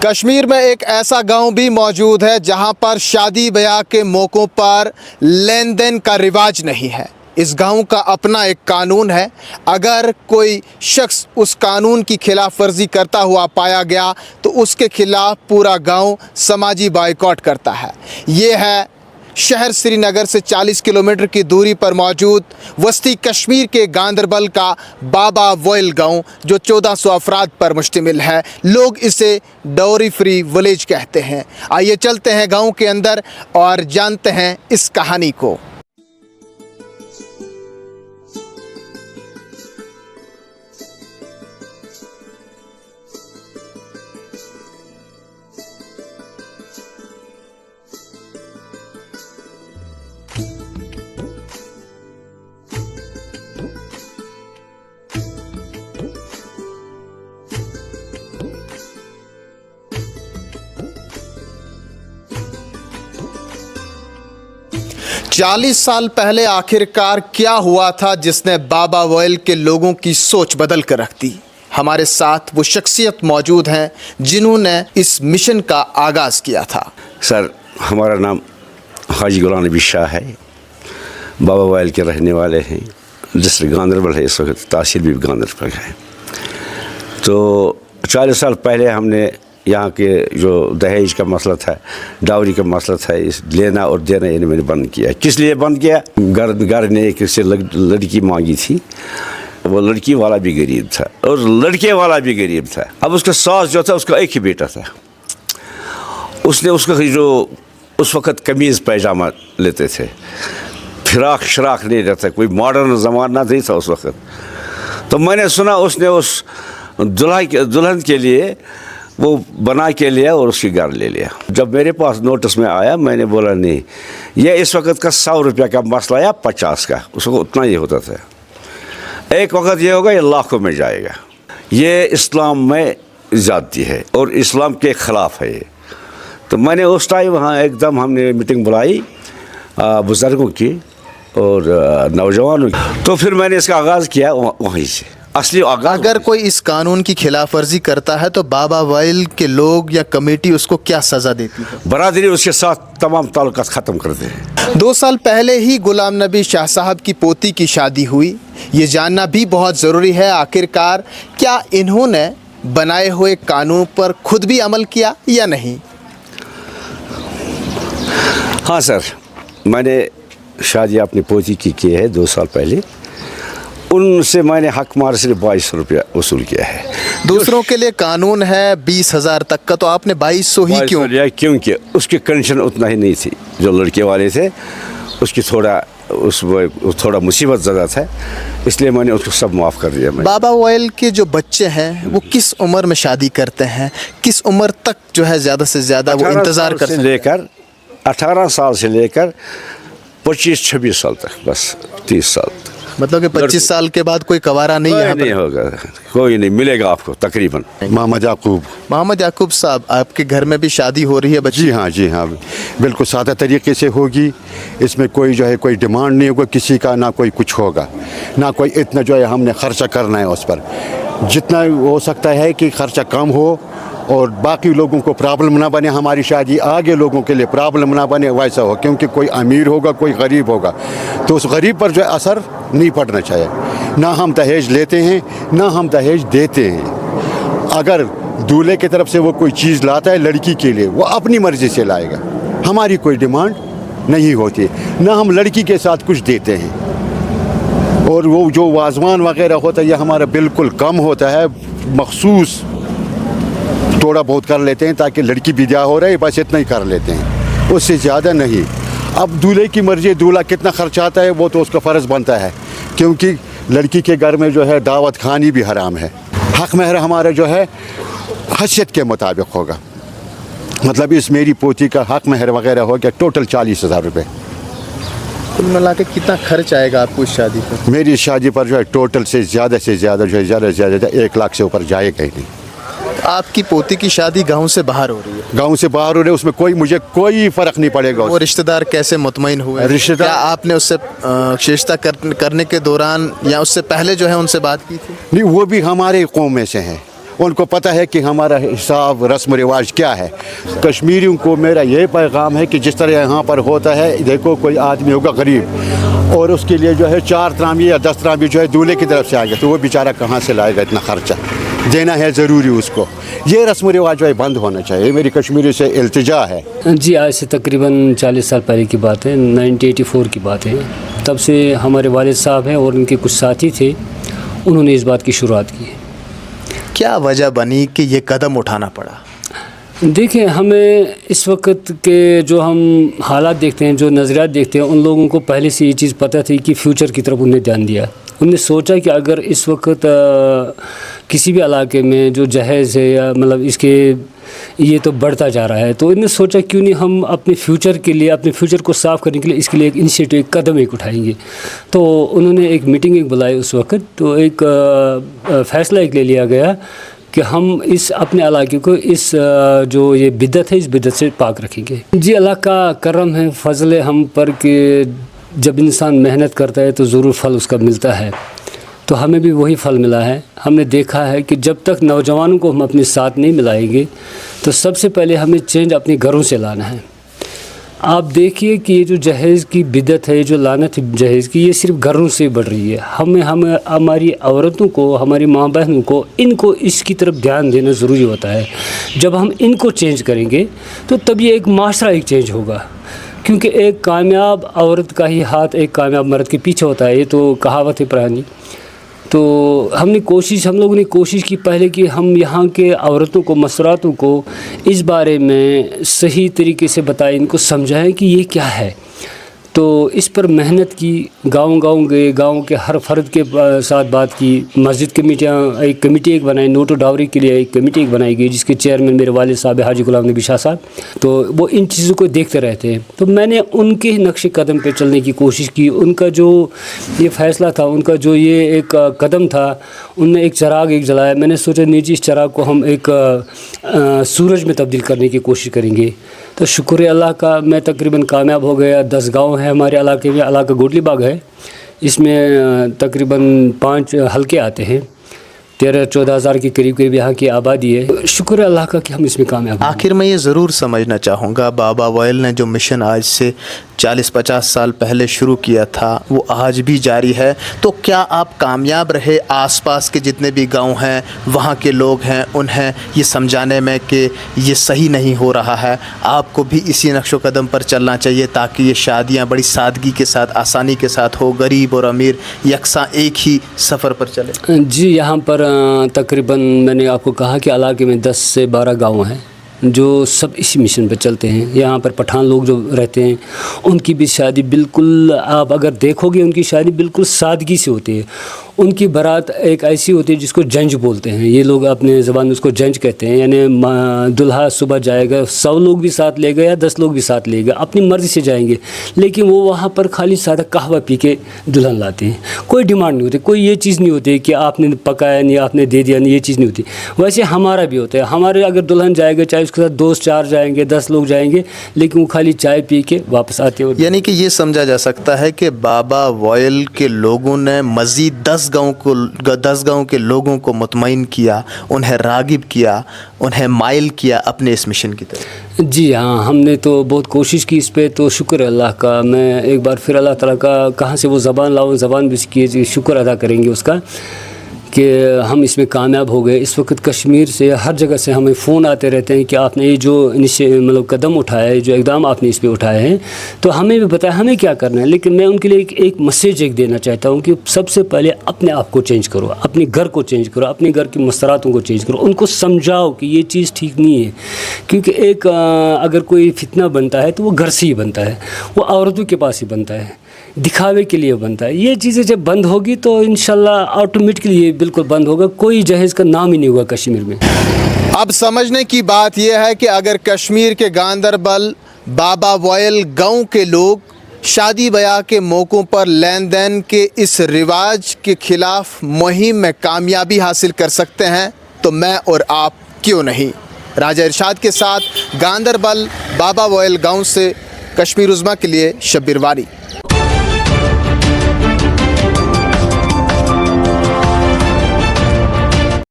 کشمیر میں ایک ایسا گاؤں بھی موجود ہے جہاں پر شادی بیاہ کے موقعوں پر لین دین کا رواج نہیں ہے۔ اس گاؤں کا اپنا ایک قانون ہے۔ اگر کوئی شخص اس قانون کی خلاف ورزی کرتا ہوا پایا گیا تو اس کے خلاف پورا گاؤں سماجی بائیکاٹ کرتا ہے۔ یہ ہے شہر سری نگر سے 40 کلومیٹر کی دوری پر موجود وسطی کشمیر کے گاندربل کا بابا وائل گاؤں، جو 1400 افراد پر مشتمل ہے۔ لوگ اسے ڈوری فری ولیج کہتے ہیں۔ آئیے چلتے ہیں گاؤں کے اندر اور جانتے ہیں اس کہانی کو۔ 40 سال پہلے آخرکار کیا ہوا تھا جس نے بابا وائل کے لوگوں کی سوچ بدل کر رکھ دی؟ ہمارے ساتھ وہ شخصیت موجود ہیں جنہوں نے اس مشن کا آغاز کیا تھا۔ سر، ہمارا نام حاجی غلام نبی شاہ ہے، بابا وائل کے رہنے والے ہیں۔ ڈسٹرکٹ گاندربل ہے، اس وقت تحصیل بھی گاندربل ہے۔ تو 40 سال پہلے ہم نے یہاں کے جو دہیج کا مسئلہ تھا، ڈاوری کا مسئلہ تھا، اس لینا اور دینا میں نے بند کیا۔ کس لیے بند کیا؟ گھر نے ایک سے لڑکی مانگی تھی، وہ لڑکی والا بھی غریب تھا اور لڑکے والا بھی غریب تھا۔ اب اس کا ساس جو تھا، اس کا ایک ہی بیٹا تھا۔ اس نے اس کا جو اس وقت قمیض پیجامہ لیتے تھے، فراق شراق نہیں رہتا، کوئی ماڈرن زمانہ نہیں تھا اس وقت۔ تو میں نے سنا اس نے اس دلہن کے لیے وہ بنا کے لیا اور اس کی گھر لے لیا۔ جب میرے پاس نوٹس میں آیا، میں نے بولا نہیں، یہ اس وقت کا 100 روپیہ کا مسئلہ یا 50 کا، اس کو اتنا ہی ہوتا تھا۔ ایک وقت یہ ہوگا، یہ لاکھوں میں جائے گا۔ یہ اسلام میں زیادتی ہے اور اسلام کے خلاف ہے یہ۔ تو میں نے اس ٹائم وہاں ایک دم ہم نے میٹنگ بلائی بزرگوں کی اور نوجوانوں کی۔ تو پھر میں نے اس کا آغاز کیا وہیں سے۔ اصلی آغاز، اگر کوئی اس قانون کی خلاف ورزی کرتا ہے تو بابا وائل کے لوگ یا کمیٹی اس کو کیا سزا دیتی ہے؟ برادری اس کے ساتھ تمام تعلقات ختم کر دے۔ 2 سال پہلے ہی غلام نبی شاہ صاحب کی پوتی کی شادی ہوئی۔ یہ جاننا بھی بہت ضروری ہے، آخرکار کیا انہوں نے بنائے ہوئے قانون پر خود بھی عمل کیا یا نہیں؟ ہاں سر، میں نے شادی اپنی پوتی کی ہے 2 سال پہلے۔ ان سے میں نے حق مار صرف 2200 روپیہ وصول کیا ہے۔ دوسروں کے لیے قانون ہے 20,000 تک کا، تو آپ نے 2200 ہی کیوں؟ کیونکہ اس کی کنڈیشن اتنا ہی نہیں تھی۔ جو لڑکے والے تھے اس کی تھوڑا مصیبت زدہ تھا، اس لیے میں نے اس کو سب معاف کر دیا۔ بابا وائل کے جو بچے ہیں وہ کس عمر میں شادی کرتے ہیں؟ کس عمر تک جو ہے زیادہ سے زیادہ وہ انتظار کرتے ہیں؟ 18 سال سے لے کر 25-26 سال تک، بس 30 سال تک۔ مطلب کہ 25 سال کے بعد کوئی کوارا نہیں ہے؟ نہیں ہوگا، کوئی نہیں ملے گا آپ کو تقریباً۔ محمد یعقوب صاحب، آپ کے گھر میں بھی شادی ہو رہی ہے بچی؟ جی ہاں، بالکل سادہ طریقے سے ہوگی۔ اس میں کوئی جو ہے کوئی ڈیمانڈ نہیں ہوگا کسی کا، نہ کوئی کچھ ہوگا، نہ کوئی اتنا جو ہے ہم نے خرچہ کرنا ہے اس پر۔ جتنا ہو سکتا ہے کہ خرچہ کم ہو اور باقی لوگوں کو پرابلم نہ بنے، ہماری شادی آگے لوگوں کے لیے پرابلم نہ بنے، ویسا ہو۔ کیونکہ کوئی امیر ہوگا، کوئی غریب ہوگا، تو اس غریب پر جو ہے اثر نہیں پڑنا چاہیے۔ نہ ہم دہیج لیتے ہیں، نہ ہم دہیج دیتے ہیں۔ اگر دولہے کی طرف سے وہ کوئی چیز لاتا ہے لڑکی کے لیے، وہ اپنی مرضی سے لائے گا، ہماری کوئی ڈیمانڈ نہیں ہوتی، نہ ہم لڑکی کے ساتھ کچھ دیتے ہیں۔ اور وہ جو وازوان وغیرہ ہوتا ہے یہ ہمارا بالکل کم ہوتا ہے، مخصوص تھوڑا بہت کر لیتے ہیں تاکہ لڑکی بیدیا ہو رہی ہے، بس اتنا ہی کر لیتے ہیں، اس سے زیادہ نہیں۔ اب دولہے کی مرضی، دولہا کتنا خرچ آتا ہے وہ تو اس کا فرض بنتا ہے، کیونکہ لڑکی کے گھر میں جو ہے دعوت خانی بھی حرام ہے۔ حق مہر ہمارا جو ہے حیثیت کے مطابق ہوگا، مطلب اس میری پوتی کا حق مہر وغیرہ ہو گیا ٹوٹل 40,000 روپے۔ کل ملا کے کتنا خرچ آئے گا آپ کو اس شادی پر؟ میری شادی پر جو ہے ٹوٹل سے زیادہ جو ہے زیادہ 1 لاکھ سے اوپر جائے گا ہی نہیں۔ آپ کی پوتی کی شادی گاؤں سے باہر ہو رہی ہے؟ گاؤں سے باہر ہو رہے، اس میں مجھے کوئی فرق نہیں پڑے گا۔ وہ رشتہ دار کیسے مطمئن ہوئے؟ رشتہ دار، کیا آپ نے اس سے شائستہ کرنے کے دوران یا اس سے پہلے جو ہے ان سے بات کی تھی؟ نہیں، وہ بھی ہمارے قوم میں سے ہیں، उनको पता है कि हमारा हिसाब रस्म रिवाज क्या है। कश्मीरियों को मेरा यही पैगाम है कि जिस तरह यहाँ पर होता है, देखो कोई आदमी होगा गरीब और उसके लिए जो है 4 त्रामी या 10 त्रामी जो है दूल्हे की तरफ से आएगा, तो वो बेचारा कहाँ से लाएगा इतना खर्चा, देना है ज़रूरी उसको। ये रस्म रिवाज जो है बंद होना चाहिए, मेरी कश्मीरी से इल्तिजा है। जी, आज से तकरीबन 40 साल पहले की बात है, 1984 की बात है। तब से हमारे वालिद साहब हैं और उनके कुछ साथी थे, उन्होंने इस बात की शुरुआत की। क्या वजह बनी कि ये कदम उठाना पड़ा? देखें, हमें इस वक्त के जो हम हालात देखते हैं, जो नज़रियात देखते हैं, उन लोगों को पहले से ये चीज़ पता थी कि फ्यूचर की तरफ उन्हें ध्यान दिया। उन्होंने सोचा कि अगर इस वक्त किसी भी इलाके में जो जहेज़ है या मतलब इसके ये तो बढ़ता जा रहा है, तो इन्होंने सोचा क्यों नहीं हम अपने फ्यूचर के लिए, अपने फ्यूचर को साफ़ करने के लिए इसके लिए एक इनिशिएटिव, एक कदम एक उठाएंगे। तो उन्होंने एक मीटिंग एक बुलाई उस वक्त, तो एक फ़ैसला एक ले लिया गया कि हम इस अपने इलाके को इस जो ये बिदत है, इस बिदत से पाक रखेंगे। जी, अल्लाह का करम है, फ़ज़ल है हम पर कि जब इंसान मेहनत करता है तो ज़रूर फल उसका मिलता है। तो हमें भी वही फल मिला है। हमने देखा है कि जब तक नौजवानों को हम अपने साथ नहीं मिलाएंगे तो सबसे पहले हमें चेंज अपने घरों से लाना है। आप देखिए कि ये जो जहेज़ की बिदत है, जो लानत है जहेज़ की, ये सिर्फ घरों से बढ़ रही है। हमें हमारी औरतों को, हमारी माँ बहनों को, इनको इसकी तरफ ध्यान देना ज़रूरी होता है। जब हम इनको चेंज करेंगे तो तब ये एक माशरा एक चेंज होगा, क्योंकि एक कामयाब औरत का ही हाथ एक कामयाब मर्द के पीछे होता है, ये तो कहावत है पुरानी। तो हम लोगों ने कोशिश की पहले कि हम यहाँ के औरतों को, मसरातों को इस बारे में सही तरीके से बताएं, इनको समझाएं कि ये क्या है। तो इस पर मेहनत की, गांव गए, गांव के हर फर्द के साथ बात की। मस्जिद कमेटियाँ, एक कमेटी एक बनाई, नोटो डावरी के लिए एक कमेटी एक बनाई गई, जिसके चेयरमैन मेरे वालिद साहब हाजी गुलाम नबी शाह साहब। तो वो इन चीज़ों को देखते रहते हैं। तो मैंने उनके नक्शे कदम पे चलने की कोशिश की। उनका जो ये फ़ैसला था, उनका जो ये एक कदम था, उनने एक चिराग एक जलाया। मैंने सोचा नहीं जी, इस चिराग को हम एक सूरज में तब्दील करने की कोशिश करेंगे। तो शुक्र है अल्लाह का, मैं तकरीबन कामयाब हो गया। 10 गांव हैं हमारे इलाके में। इलाका गोटली बाग है, इसमें तकरीबन 5 हलके आते हैं। 13-14 हज़ार के करीब यहाँ की आबादी है। शुक्र है अल्लाह का कि हम इसमें कामयाब। आखिर में ये ज़रूर समझना चाहूँगा, बाबा वॉयल ने जो मिशन आज से 40-50 साल पहले शुरू किया था वो आज भी जारी है। तो क्या आप कामयाब रहे आसपास के जितने भी गांव हैं, वहाँ के लोग हैं, उन्हें ये समझाने में कि ये सही नहीं हो रहा है, आपको भी इसी नक्शो कदम पर चलना चाहिए ताकि ये शादियाँ बड़ी सादगी के साथ, आसानी के साथ हो, गरीब और अमीर यकसा एक ही सफ़र पर चले? जी, यहाँ पर तकरीबन मैंने आपको कहा कि इलाके में 10 से 12 गाँव हैं जो सब इसी मिशन पे चलते हैं। यहाँ पर पठान लोग जो रहते हैं, उनकी भी शादी बिल्कुल, आप अगर देखोगे उनकी शादी बिल्कुल सादगी से होती है। उनकी बारात एक ऐसी होती है जिसको जंज बोलते हैं, ये लोग अपने ज़बान में उसको जंज कहते हैं। यानी दुल्हा सुबह जाएगा, 100 लोग भी साथ ले गए या 10 लोग भी साथ ले गए, अपनी मर्ज़ी से जाएंगे, लेकिन वो वहाँ पर खाली सादा कहवा पी के दुल्हन लाते हैं। कोई डिमांड नहीं होती, कोई ये चीज़ नहीं होती कि आपने पकाया नहीं, आपने दे दिया नहीं, ये चीज़ नहीं होती। वैसे हमारा भी होता है। हमारे अगर दुल्हन जाएगा, चाहे उसके साथ दोस्त 4 जाएंगे, 10 लोग जाएंगे, लेकिन वो खाली चाय पी के वापस आते हैं। यानी कि ये समझा जा सकता है कि बाबा वॉयल के लोगों ने मज़ीद 10 गाँव के लोगों को मुतमईन किया, उन्हें रागिब किया, उन्हें माइल किया अपने इस मिशन की तरफ। जी हाँ, हमने तो बहुत कोशिश की इस पे, तो शुक्र है अल्लाह का। मैं एक बार फिर अल्लाह ताला का कहाँ से वो ज़बान लाऊं, ज़बान भी की शुक्र अदा करेंगे उसका कि हम इसमें कामयाब हो गए। इस वक्त कश्मीर से, हर जगह से हमें फ़ोन आते रहते हैं कि आपने ये जो मतलब कदम उठाया है, जो इक़दाम आपने इस पे उठाए हैं, तो हमें भी बताया हमें क्या करना है। लेकिन मैं उनके लिए एक मैसेज एक देना चाहता हूँ कि सबसे पहले अपने आप को चेंज करो, अपने घर को चेंज करो, अपने घर की मसरातों को चेंज करो, उनको समझाओ कि ये चीज़ ठीक नहीं है। क्योंकि एक अगर कोई फितना बनता है तो वो घर से ही बनता है, वो औरतों के पास ही बनता है, दिखावे के लिए बनता है। ये चीज़ें जब बंद होगी तो इंशाल्लाह ऑटोमेटिकली ये बिल्कुल बंद होगा, कोई जहेज़ का नाम ही नहीं होगा कश्मीर में। अब समझने की बात यह है कि अगर कश्मीर के गांदरबल बाबा वॉयल गांव के लोग शादी ब्याह के मौक़ों पर लेन देन के इस रिवाज के ख़िलाफ़ मुहिम में कामयाबी हासिल कर सकते हैं तो मैं और आप क्यों नहीं। राजा इरशाद के साथ गांदरबल बाबा वॉयल गांव से कश्मीर उज़्मा के लिए शब्बीर वानी।